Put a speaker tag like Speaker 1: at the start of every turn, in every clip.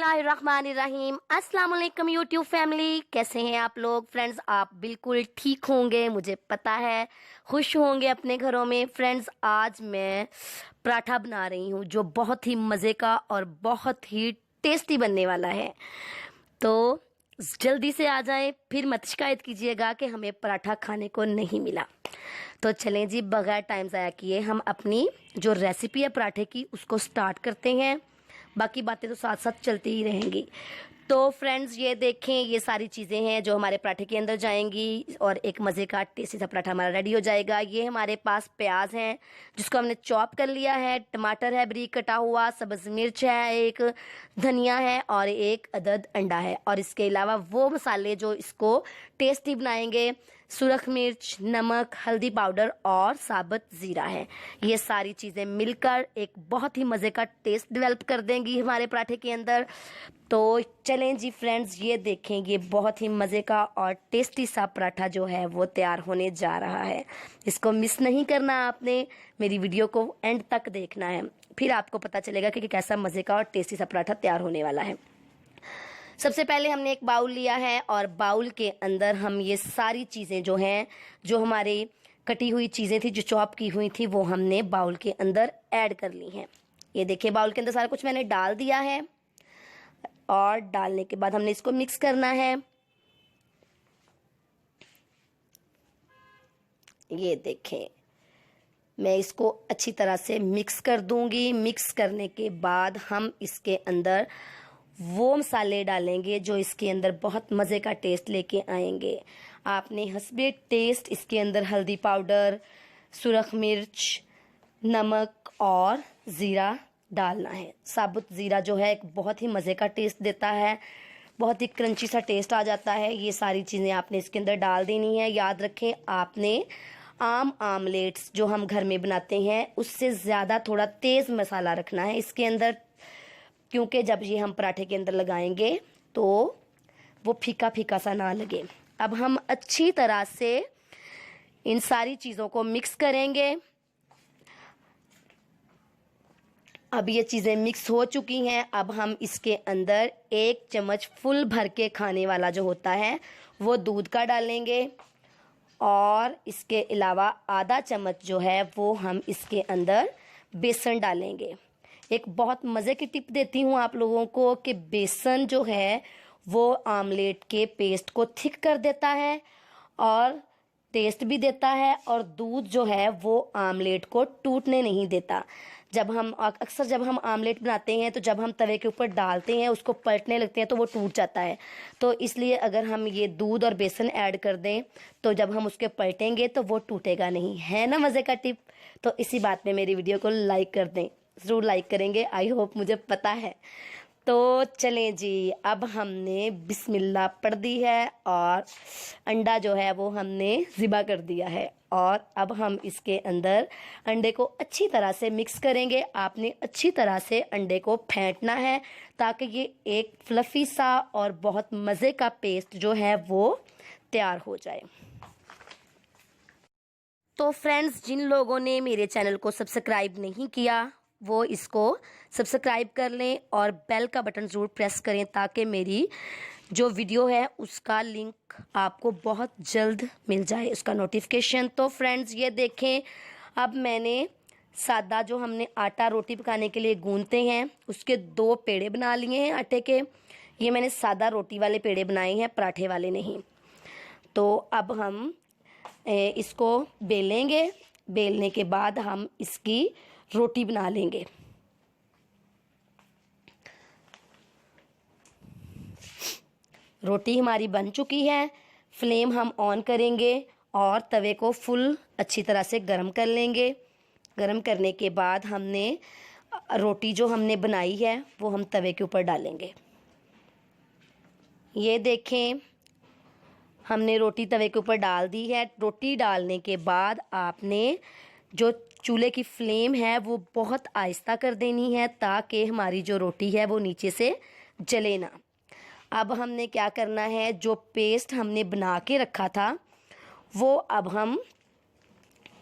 Speaker 1: बिस्मिल्लाहिर्रहमानिर्रहीम। अस्सलाम वालेकुम यूट्यूब फैमिली, कैसे हैं आप लोग। फ्रेंड्स, आप बिल्कुल ठीक होंगे, मुझे पता है। खुश होंगे अपने घरों में। फ्रेंड्स, आज मैं पराठा बना रही हूँ जो बहुत ही मज़े का और बहुत ही टेस्टी बनने वाला है। तो जल्दी से आ जाएं, फिर मत शिकायत कीजिएगा कि हमें पराठा खाने को नहीं मिला। तो चलें जी, बगैर टाइम ज़ाया किए हम अपनी जो रेसिपी है पराठे की उसको स्टार्ट करते हैं। बाकी बातें तो साथ साथ चलती ही रहेंगी। तो फ्रेंड्स, ये देखें, ये सारी चीज़ें हैं जो हमारे पराठे के अंदर जाएंगी और एक मज़े का टेस्टी सा पराठा हमारा रेडी हो जाएगा। ये हमारे पास प्याज है जिसको हमने चॉप कर लिया है, टमाटर है बारीक कटा हुआ, सब्ज़ मिर्च है, एक धनिया है और एक अदद अंडा है। और इसके अलावा वो मसाले जो इसको टेस्टी बनाएंगे, सुरख मिर्च, नमक, हल्दी पाउडर और साबुत ज़ीरा है। ये सारी चीज़ें मिलकर एक बहुत ही मज़े का टेस्ट डेवलप कर देंगी हमारे पराठे के अंदर। तो चलें जी फ्रेंड्स, ये देखें, ये बहुत ही मज़े का और टेस्टी सा पराठा जो है वो तैयार होने जा रहा है। इसको मिस नहीं करना आपने, मेरी वीडियो को एंड तक देखना है, फिर आपको पता चलेगा कि कैसा मज़े का और टेस्टी सा पराठा तैयार होने वाला है। सबसे पहले हमने एक बाउल लिया है और बाउल के अंदर हम ये सारी चीज़ें जो हैं, जो हमारी कटी हुई चीज़ें थी, जो चॉप की हुई थी, वो हमने बाउल के अंदर ऐड कर ली हैं। ये देखिए, बाउल के अंदर सारा कुछ मैंने डाल दिया है और डालने के बाद हमने इसको मिक्स करना है। ये देखें, मैं इसको अच्छी तरह से मिक्स कर दूंगी। मिक्स करने के बाद हम इसके अंदर वो मसाले डालेंगे जो इसके अंदर बहुत मज़े का टेस्ट लेके आएंगे। आपने हस्बे टेस्ट इसके अंदर हल्दी पाउडर, सुरख मिर्च, नमक और ज़ीरा डालना है। साबुत ज़ीरा जो है एक बहुत ही मज़े का टेस्ट देता है, बहुत ही क्रंची सा टेस्ट आ जाता है। ये सारी चीज़ें आपने इसके अंदर डाल देनी है। याद रखें, आपने आम आमलेट्स जो हम घर में बनाते हैं उससे ज़्यादा थोड़ा तेज़ मसाला रखना है इसके अंदर, क्योंकि जब ये हम पराठे के अंदर लगाएंगे तो वो फीका फीका सा ना लगे। अब हम अच्छी तरह से इन सारी चीज़ों को मिक्स करेंगे। अब ये चीज़ें मिक्स हो चुकी हैं। अब हम इसके अंदर 1 चम्मच फुल भर के खाने वाला जो होता है वो दूध का डालेंगे और इसके अलावा आधा चम्मच जो है वो हम इसके अंदर बेसन डालेंगे। एक बहुत मज़े की टिप देती हूँ आप लोगों को कि बेसन जो है वो आमलेट के पेस्ट को थिक कर देता है और टेस्ट भी देता है, और दूध जो है वो आमलेट को टूटने नहीं देता। जब हम आमलेट बनाते हैं तो जब हम तवे के ऊपर डालते हैं उसको पलटने लगते हैं तो वो टूट जाता है। तो इसलिए अगर हम ये दूध और बेसन ऐड कर दें तो जब हम उसके पलटेंगे तो वो टूटेगा नहीं। है ना मज़े का टिप। तो इसी बात में मेरी वीडियो को लाइक कर दें, ज़रूर लाइक करेंगे, आई होप, मुझे पता है। तो चलें जी, अब हमने बिस्मिल्लाह पढ़ दी है और अंडा जो है वो हमने ज़िबा कर दिया है और अब हम इसके अंदर अंडे को अच्छी तरह से मिक्स करेंगे। आपने अच्छी तरह से अंडे को फेंटना है ताकि ये एक फ्लफ़ी सा और बहुत मज़े का पेस्ट जो है वो तैयार हो जाए। तो फ्रेंड्स, जिन लोगों ने मेरे चैनल को सब्सक्राइब नहीं किया वो इसको सब्सक्राइब कर लें और बेल का बटन ज़रूर प्रेस करें ताकि मेरी जो वीडियो है उसका लिंक आपको बहुत जल्द मिल जाए, उसका नोटिफिकेशन। तो फ्रेंड्स, ये देखें, अब मैंने सादा जो हमने आटा रोटी पकाने के लिए गूंथते हैं उसके 2 पेड़े बना लिए हैं आटे के। ये मैंने सादा रोटी वाले पेड़े बनाए हैं, पराठे वाले नहीं। तो अब हम इसको बेलेंगे। बेलने के बाद हम इसकी रोटी बना लेंगे। रोटी हमारी बन चुकी है। फ्लेम हम ऑन करेंगे और तवे को फुल अच्छी तरह से गरम कर लेंगे। गरम करने के बाद हमने रोटी जो हमने बनाई है वो हम तवे के ऊपर डालेंगे। ये देखें, हमने रोटी तवे के ऊपर डाल दी है। रोटी डालने के बाद आपने जो चूल्हे की फ्लेम है वो बहुत आहिस्ता कर देनी है ताकि हमारी जो रोटी है वो नीचे से जले ना। अब हमने क्या करना है, जो पेस्ट हमने बना के रखा था वो अब हम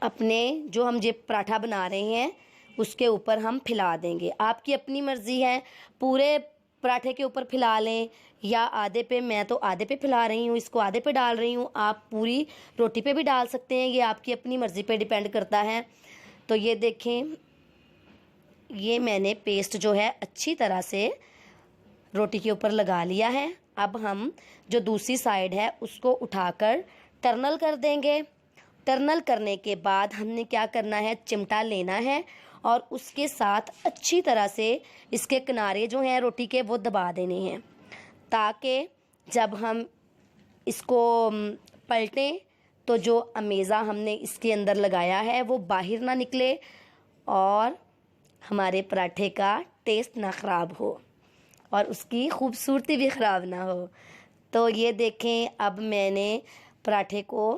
Speaker 1: अपने जो हम ये पराठा बना रहे हैं उसके ऊपर हम फैला देंगे। आपकी अपनी मर्ज़ी है, पूरे पराठे के ऊपर फैला लें या आधे पे, मैं तो आधे पे फैला रही हूँ, इसको आधे पे डाल रही हूँ। आप पूरी रोटी पे भी डाल सकते हैं, ये आपकी अपनी मर्ज़ी पे डिपेंड करता है। तो ये देखें, ये मैंने पेस्ट जो है अच्छी तरह से रोटी के ऊपर लगा लिया है। अब हम जो दूसरी साइड है उसको उठाकर टर्नल कर देंगे। टर्नल करने के बाद हमने क्या करना है, चिमटा लेना है और उसके साथ अच्छी तरह से इसके किनारे जो हैं रोटी के वो दबा देने हैं, ताकि जब हम इसको पलटें तो जो अमेज़ा हमने इसके अंदर लगाया है वो बाहर ना निकले और हमारे पराठे का टेस्ट ना ख़राब हो और उसकी खूबसूरती भी ख़राब ना हो। तो ये देखें, अब मैंने पराठे को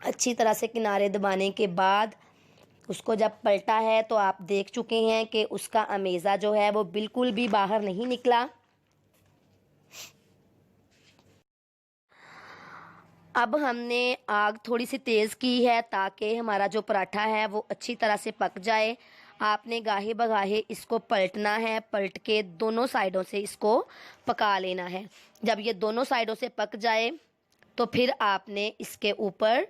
Speaker 1: अच्छी तरह से किनारे दबाने के बाद उसको जब पलटा है तो आप देख चुके हैं कि उसका अमेज़ा जो है वो बिल्कुल भी बाहर नहीं निकला। अब हमने आग थोड़ी सी तेज़ की है ताकि हमारा जो पराठा है वो अच्छी तरह से पक जाए। आपने गाहे बगाहे इसको पलटना है, पलट के दोनों साइडों से इसको पका लेना है। जब ये दोनों साइडों से पक जाए तो फिर आपने इसके ऊपर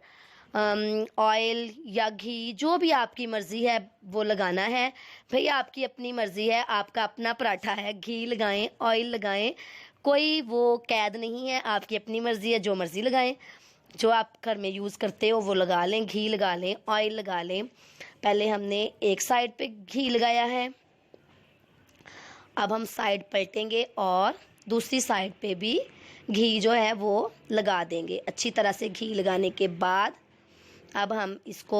Speaker 1: ऑयल या घी, जो भी आपकी मर्ज़ी है वो लगाना है। भैया आपकी अपनी मर्ज़ी है, आपका अपना पराठा है, घी लगाएं, ऑयल लगाएं, कोई वो कैद नहीं है, आपकी अपनी मर्ज़ी है, जो मर्ज़ी लगाएं। जो आप घर में यूज़ करते हो वो लगा लें, घी लगा लें, ऑयल लगा लें। पहले हमने एक साइड पे घी लगाया है, अब हम साइड पलटेंगे और दूसरी साइड पे भी घी जो है वो लगा देंगे। अच्छी तरह से घी लगाने के बाद अब हम इसको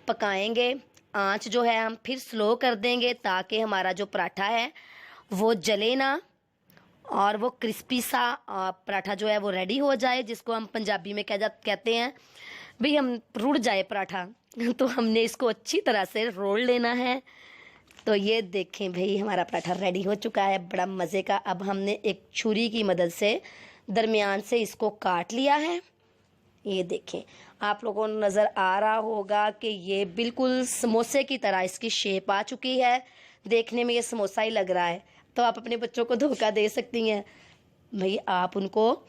Speaker 1: पकाएंगे। आंच जो है हम फिर स्लो कर देंगे ताकि हमारा जो पराठा है वो जले ना और वो क्रिस्पी सा पराठा जो है वो रेडी हो जाए, जिसको हम पंजाबी में कहते हैं भाई हम रुड़ जाए पराठा। तो हमने इसको अच्छी तरह से रोल लेना है। तो ये देखें भाई, हमारा पराठा रेडी हो चुका है बड़ा मज़े का। अब हमने एक छुरी की मदद से दरमियान से इसको काट लिया है। ये देखें, आप लोगों को नज़र आ रहा होगा कि ये बिल्कुल समोसे की तरह इसकी शेप आ चुकी है। देखने में ये समोसा ही लग रहा है। तो आप अपने बच्चों को धोखा दे सकती हैं भाई, आप उनको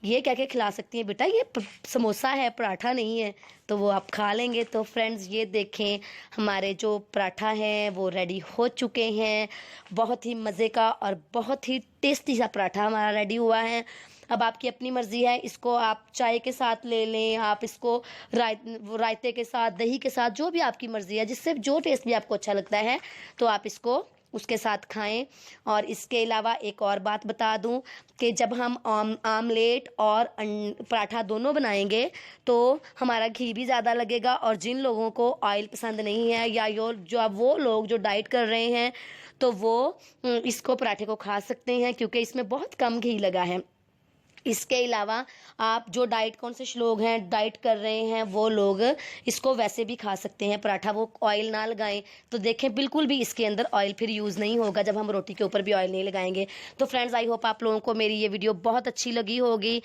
Speaker 1: ये कह के खिला सकती हैं बेटा ये समोसा है, पराठा नहीं है, तो वो आप खा लेंगे। तो फ्रेंड्स ये देखें, हमारे जो पराठा हैं वो रेडी हो चुके हैं। बहुत ही मज़े का और बहुत ही टेस्टी सा पराठा हमारा रेडी हुआ है। अब आपकी अपनी मर्ज़ी है, इसको आप चाय के साथ ले लें, आप इसको रायते के साथ, दही के साथ, जो भी आपकी मर्ज़ी है, जिससे जो टेस्ट भी आपको अच्छा लगता है तो आप इसको उसके साथ खाएं। और इसके अलावा एक और बात बता दूं कि जब हम आमलेट और पराठा दोनों बनाएंगे तो हमारा घी भी ज़्यादा लगेगा। और जिन लोगों को ऑयल पसंद नहीं है या वो लोग जो डाइट कर रहे हैं तो वो इसको पराठे को खा सकते हैं, क्योंकि इसमें बहुत कम घी लगा है। इसके अलावा आप जो डाइट कॉन्शियस लोग हैं, डाइट कर रहे हैं, वो लोग इसको वैसे भी खा सकते हैं पराठा, वो ऑयल ना लगाएं। तो देखें, बिल्कुल भी इसके अंदर ऑयल फिर यूज़ नहीं होगा जब हम रोटी के ऊपर भी ऑयल नहीं लगाएंगे। तो फ्रेंड्स, आई होप आप लोगों को मेरी ये वीडियो बहुत अच्छी लगी होगी।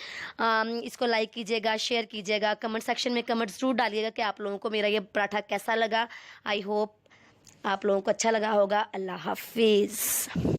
Speaker 1: इसको लाइक कीजिएगा, शेयर कीजिएगा, कमेंट सेक्शन में कमेंट ज़रूर डालिएगा कि आप लोगों को मेरा ये पराठा कैसा लगा। आई होप आप लोगों को अच्छा लगा होगा। अल्लाह हाफिज़।